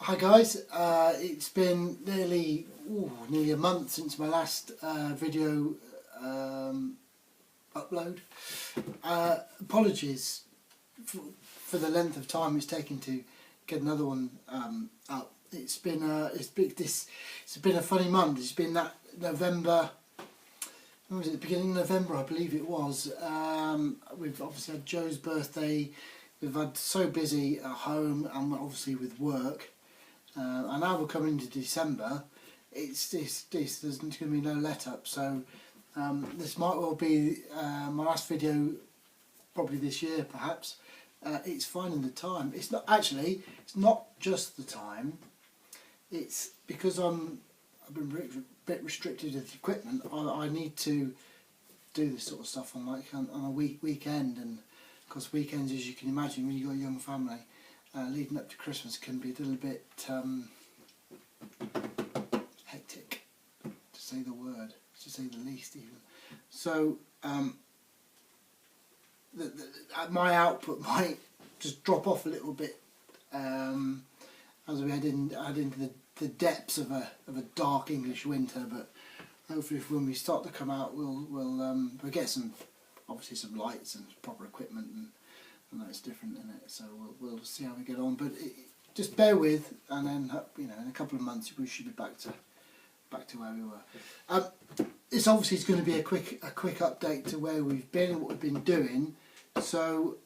Hi guys, it's been nearly a month since my last video upload. Apologies for the length of time it's taken to get another one up. It's been a funny month. It's been that November. When was it? The beginning of November, I believe it was. We've obviously had Joe's birthday. We've had so busy at home and obviously with work. And now we're coming into December. There's going to be no let up. So this might well be my last video, probably this year, perhaps. It's finding the time. It's not just the time. It's because I've been a bit restricted with equipment. I need to do this sort of stuff on a weekend, and of course weekends, as you can imagine, when you've got a young family, leading up to Christmas can be a little bit hectic, to say the least, even. So my output might just drop off a little bit as we head into the depths of a dark English winter. But hopefully, when we start to come out, we'll get some lights and proper equipment, and that's different in it. So we'll see how we get on. But just bear with, and then in a couple of months we should be back to where we were. It's obviously going to be a quick update to where we've been and what we've been doing. So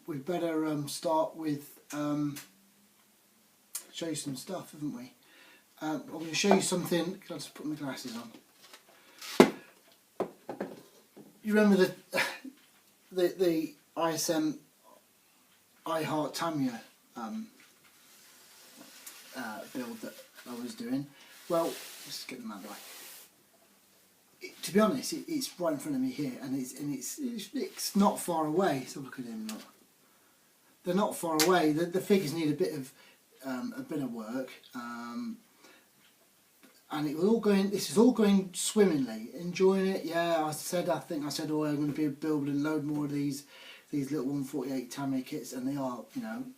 we better start with show you some stuff, haven't we? I'm going to show you something. I'll just put my glasses on. You remember the ISM I Heart Tamiya build that I was doing? Well, let's get them out of the way. To be honest, it's right in front of me here, and it's not far away. So look at him. Look. They're not far away. The figures need a bit of work, and it was all going. This is all going swimmingly. Enjoying it. Yeah, I think I said, oh, I'm going to be building a load more of these little 148 Tamiya kits, and they are,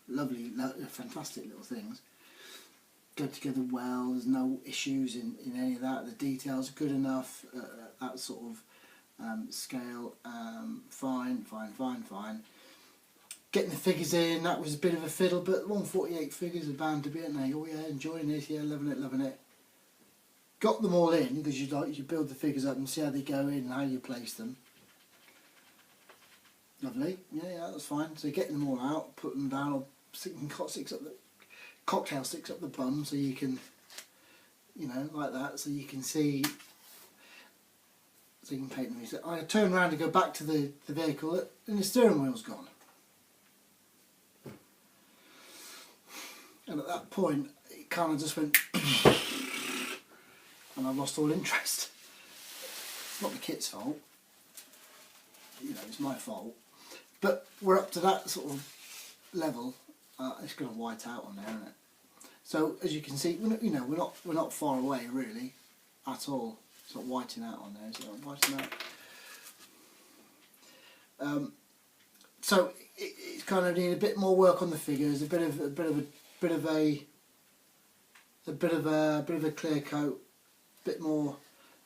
lovely, fantastic little things. Go together well. There's no issues in any of that. The details are good enough. That sort of scale. Fine. Getting the figures in, that was a bit of a fiddle, but 148 figures are bound to be, aren't they? Oh yeah, enjoying this. Yeah, loving it. Got them all in, because you build the figures up and see how they go in and how you place them. Lovely. Yeah, that's fine. So getting them all out, putting them down, or sticking cocktail sticks up the bum, so you can, like that, so you can see, so you can paint them. So I turn around to go back to the vehicle, and the steering wheel's gone. And at that point, it kind of just went, and I lost all interest. It's not the kit's fault, it's my fault. But we're up to that sort of level. It's going to white out on there, isn't it? So as you can see, we're not far away really, at all. It's not whiting out on there. Is it not whiting out? So it's kind of need a bit more work on the figures, a bit of a clear coat, a bit more.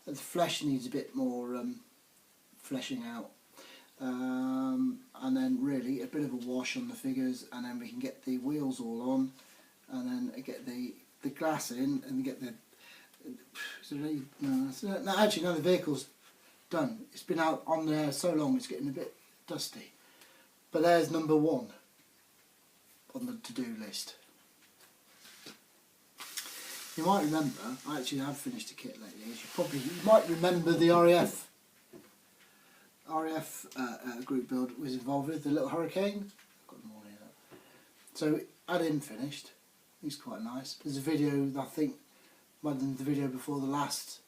The flesh needs a bit more fleshing out. And then really a bit of a wash on the figures, and then we can get the wheels all on, and then get the glass in, and get the no, actually no, the vehicle's done. It's been out on there so long it's getting a bit dusty, but there's number one on the to-do list. You might remember, I actually have finished a kit lately, as you might remember the RAF group build was involved with, the little Hurricane. I've got them all here. So I had him finished. He's quite nice. There's a video, I think, might have been the video before the last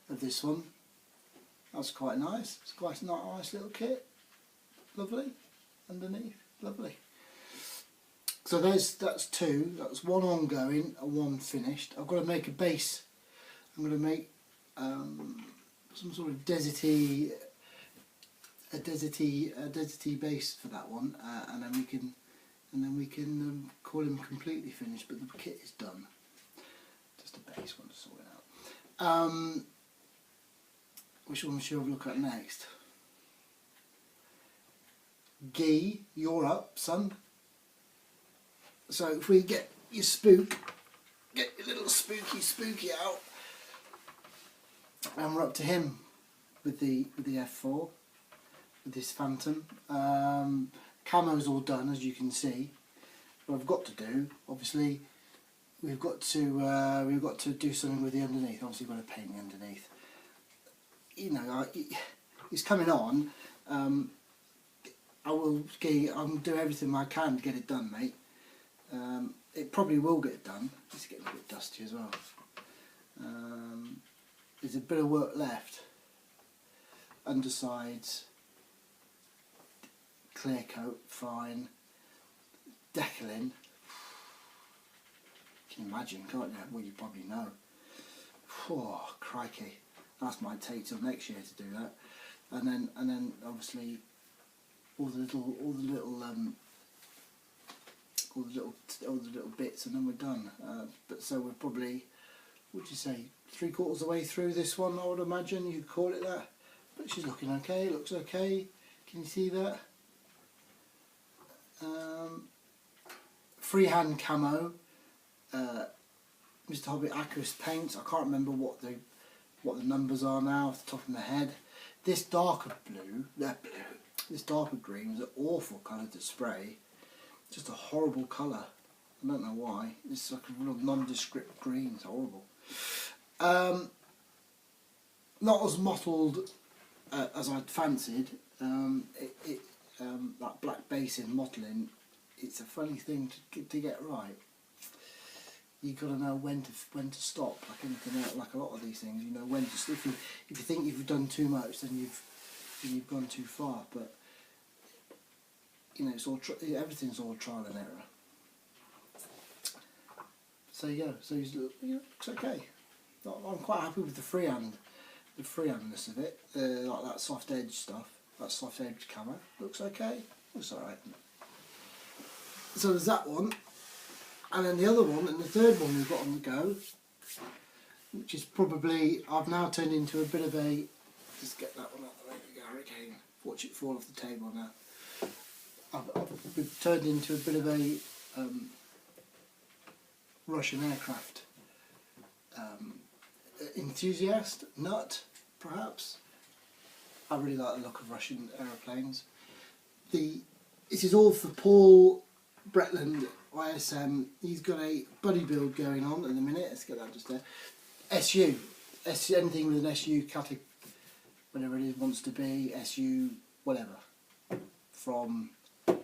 of this one. That's quite nice. It's quite a nice little kit. Lovely. Underneath. Lovely. So that's two. That's one ongoing and one finished. I've got to make a base. I'm going to make some sort of deserty base for that one, and then we can call him completely finished, but the kit is done. Just a base one to sort it out. Which one should we look at next? Gee, you're up, son. So if we get your get your little spooky out, and we're up to him with the F4, with this Phantom. Camo's all done, as you can see. What I've got to do, obviously, we've got to do something with the underneath. Obviously, we've got to paint the underneath. You know, it's coming on. I'll do everything I can to get it done, mate. It probably will get done. It's getting a bit dusty as well. There's a bit of work left. Undersides, clear coat, fine. Decaling. You can imagine, can't you? Well, you probably know. Oh, crikey. That might take till next year to do that. And then obviously all the little bits, and then we're done. But so we're probably, would you say, 3/4 of the way through this one, I would imagine you'd call it that. But she's looking okay, it looks okay. Can you see that? Freehand camo, Mr. Hobbit Aqueous paints. I can't remember what the numbers are now off the top of my head. This darker this darker green was an awful colour to spray. Just a horrible colour. I don't know why. It's like a real nondescript green. It's horrible. Not as mottled as I'd fancied. That black base in mottling, it's a funny thing to get right. You got to know when to stop. Like anything else, like a lot of these things, you know when to stop. If you think you've done too much, then you've gone too far. But you know, it's all everything's all trial and error. So yeah, so it looks okay. I'm quite happy with the freehandness of it, like that soft edge stuff, that soft edge camo. Looks okay. Looks alright. So there's that one, and then the other one, and the third one we've got on the go, which is probably, I've now turned into a bit of a, just get that one out of the way, the hurricane, watch it fall off the table now. I've turned into a bit of a Russian aircraft enthusiast, nut, perhaps. I really like the look of Russian aeroplanes. This is all for Paul Bretland, ISM. He's got a buddy build going on in a minute. Let's get that just there. SU, anything with an SU category, whatever it is, wants to be, SU, whatever. From, I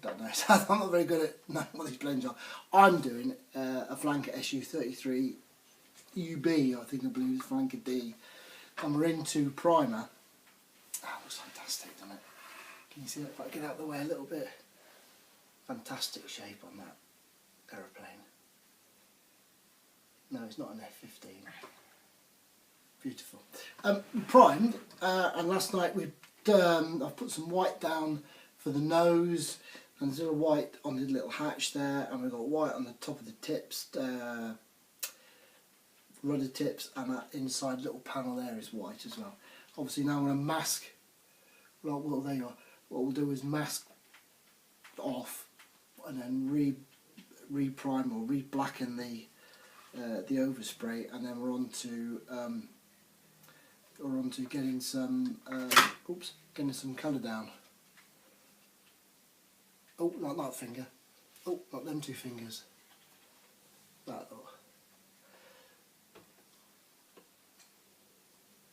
don't know, I'm not very good at knowing what these planes are. I'm doing a Flanker SU-33 UB, I think I believe it's Flanker D. And we're into primer. That looks fantastic, doesn't it? Can you see that if I get out of the way a little bit? Fantastic shape on that aeroplane. No, it's not an F-15. Beautiful. Primed, and last night I've put some white down for the nose, and there's a little white on the little hatch there, and we've got white on the top of the tips, rudder tips, and that inside little panel there is white as well. Obviously now I'm going to mask, well there you are, what we'll do is mask off and then re-prime or re-blacken the overspray, and then we're on to getting some getting some colour down. Oh, not that finger. Oh, not them two fingers. That. Oh.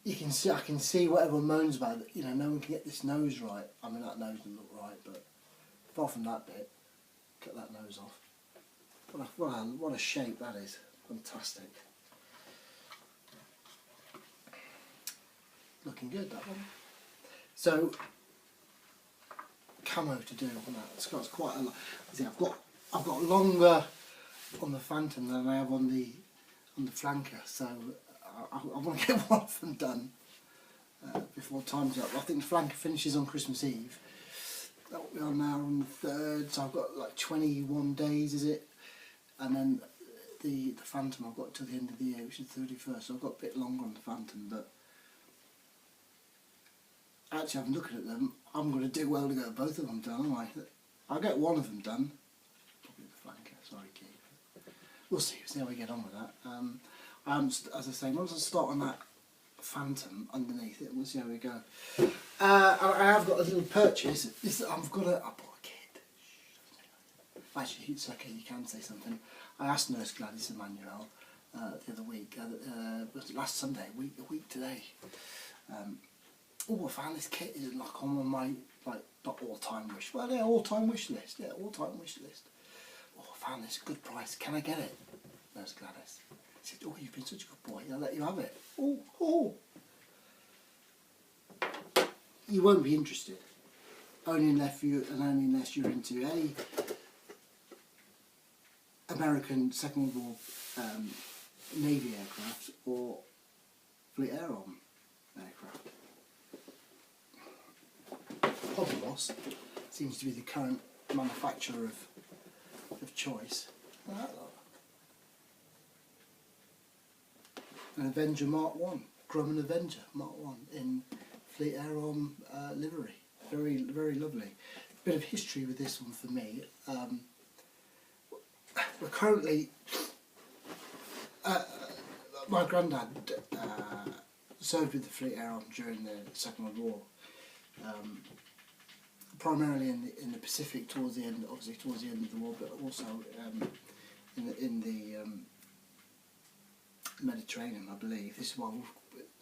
You can see. I can see what everyone moans about. You know, no one can get this nose right. I mean, that nose doesn't look right, but apart from that bit, cut that nose off. What a shape that is. Fantastic. Looking good, that one. So, camo to do on that. It's got quite a lot. See, I've got longer on the Phantom than I have on the Flanker. So I want to get one of them done before time's up. I think the Flanker finishes on Christmas Eve, we are now on the 3rd, so I've got like 21 days, is it? And then the Phantom I've got till the end of the year, which is the 31st, so I've got a bit longer on the Phantom, but actually I'm looking at them, I'm going to do well to get both of them done, aren't I? I'll get one of them done, probably the flanker, sorry Keith. We'll see how we get on with that. As I say, once I start on that Phantom underneath it, we'll see how we go. I have got a little purchase. I bought a kit. Actually, it's okay, you can say something. I asked Nurse Gladys Emmanuel the other week, last Sunday, a week today. I found this kit is like on my not all-time wish. Well, yeah, all-time wish list. Yeah, all-time wish list. Oh, I found this a good price. Can I get it? Nurse Gladys. She said, oh, you've been such a good boy. I'll let you have it. Oh. You won't be interested. Only unless you're into American Second World War Navy aircraft or Fleet Air Arm aircraft. Hobby Boss seems to be the current manufacturer of choice. An Avenger Mark 1, Grumman Avenger Mark 1 in Fleet Air Arm livery. Very, very lovely. Bit of history with this one for me. We're currently, my granddad served with the Fleet Air Arm during the Second World War. Primarily in the Pacific towards the end, obviously towards the end of the war, but also in the Mediterranean, I believe. This is what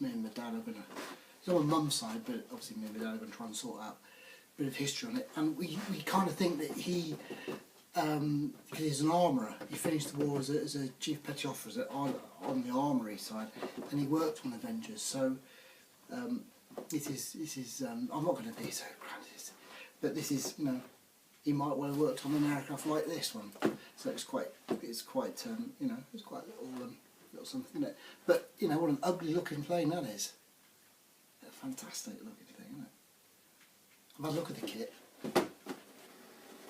me and my dad are going to, it's on my mum's side, but obviously me and my dad are going to try and sort out a bit of history on it. And we kind of think that he, because he's an armourer, he finished the war as a chief petty officer on the armoury side, and he worked on Avengers. So this is I'm not going to be so grand, but this is, you know, he might well have worked on an aircraft like this one. So it's quite you know, it's quite a little something, isn't it? But you know what an ugly looking plane that is. A fantastic looking thing, isn't it? I've had a look at the kit.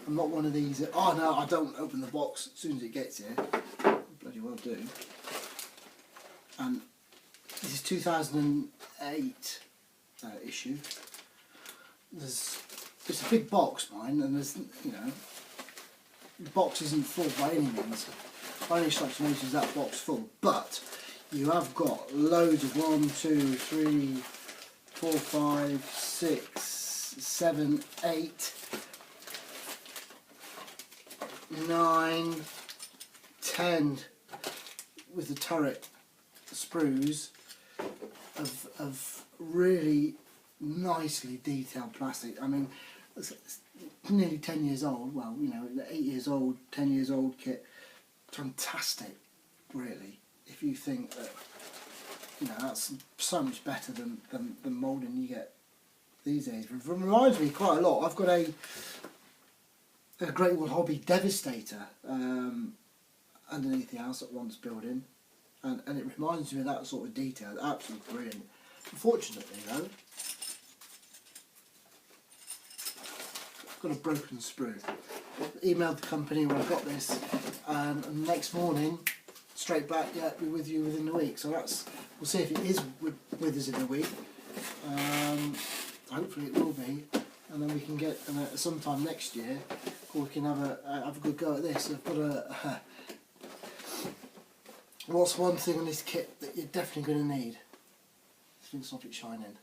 I'm not one of these that, oh no, I don't open the box as soon as it gets here. Bloody well do. And this is 2008 issue. It's a big box, mine, and there's, you know, the box isn't full by any means. I only start to notice that box full, but you have got loads of 1, 2, 3, 4, 5, 6, 7, 8, 9, 10 with the turret sprues of really nicely detailed plastic. I mean, it's nearly 10 years old, well, you know, 8 years old, 10 years old kit. Fantastic, really, if you think that, you know, that's so much better than moulding you get these days. It reminds me quite a lot. I've got a Great Wall Hobby Devastator underneath the house at Once Building, and it reminds me of that sort of detail. Absolutely brilliant. Unfortunately though, I've got a broken sprue. Emailed the company where I got this, and the next morning, straight back, yeah, be with you within the week. So that's, we'll see if it is with us in a week. Hopefully it will be, and then we can get sometime next year, or we can have a good go at this. I've got what's one thing on this kit that you're definitely going to need? This thing, stop it shining.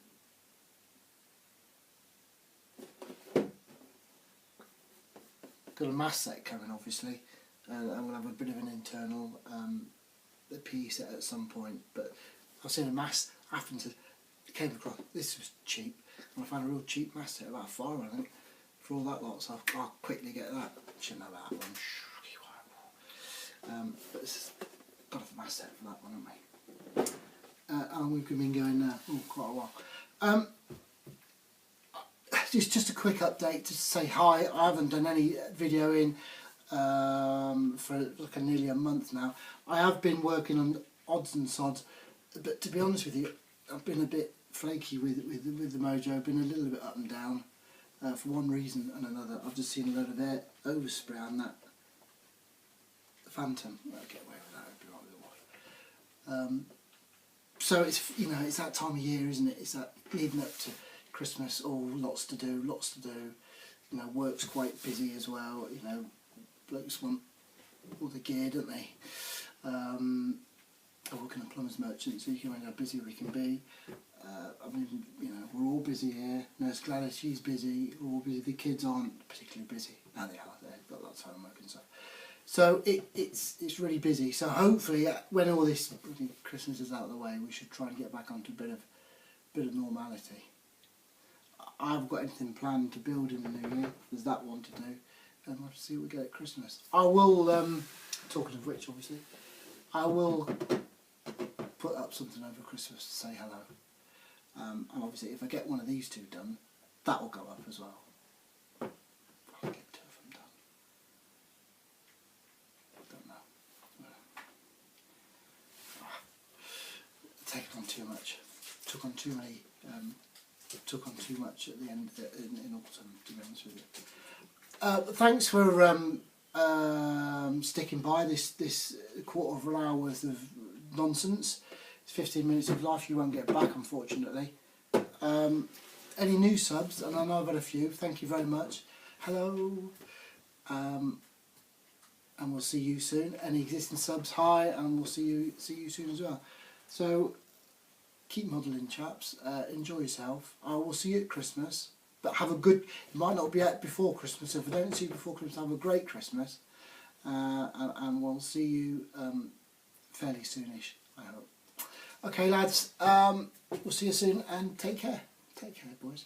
Got a mast set coming, obviously, and I'm going to have a bit of an internal PE set at some point, but I've seen a mast, came across, this was cheap, and I found a real cheap mast set, about £5 I think, for all that lot, so I'll quickly get that. Shouldn't have that one. But it's got a mast set for that one, haven't we? And we've been going now quite a while. Just a quick update to say hi. I haven't done any video in for like nearly a month now. I have been working on odds and sods, but to be honest with you, I've been a bit flaky with the mojo. I've been a little bit up and down. for one reason and another. I've just seen a load of air overspray on that Phantom. I'll get away with that, it'll be right with the water. So it's, you know, it's that time of year, isn't it? It's that leading up to Christmas, lots to do. You know, work's quite busy as well, you know, blokes want all the gear, don't they? I work in a plumber's merchant, so you can imagine how busy we can be. I mean, you know, we're all busy here. Nurse Gladys, she's busy. We're all busy. The kids aren't particularly busy. Now they are. They've got lots of homework and stuff. So it's really busy. So hopefully, when all this Christmas is out of the way, we should try and get back onto a bit of normality. I haven't got anything planned to build in the new year. There's that one to do, and we'll see what we get at Christmas. I will. Talking of which, obviously, I will put up something over Christmas to say hello. And obviously, if I get one of these two done, that will go up as well. I'll get 2 of them done. I don't know. Taken on too much. Took on too many. Took on too much at the end in autumn, to be honest with you. Thanks for sticking by this quarter of an hour worth of nonsense. It's 15 minutes of life you won't get back, unfortunately. Any new subs, and I know I've had a few, thank you very much. Hello. And we'll see you soon. Any existing subs, hi, and we'll see you soon as well. So keep modelling, chaps. Enjoy yourself. I will see you at Christmas. But have a good, it might not be out before Christmas, so if I don't see you before Christmas, have a great Christmas. And we'll see you fairly soonish, I hope. Okay, lads, we'll see you soon, and take care. Take care, boys.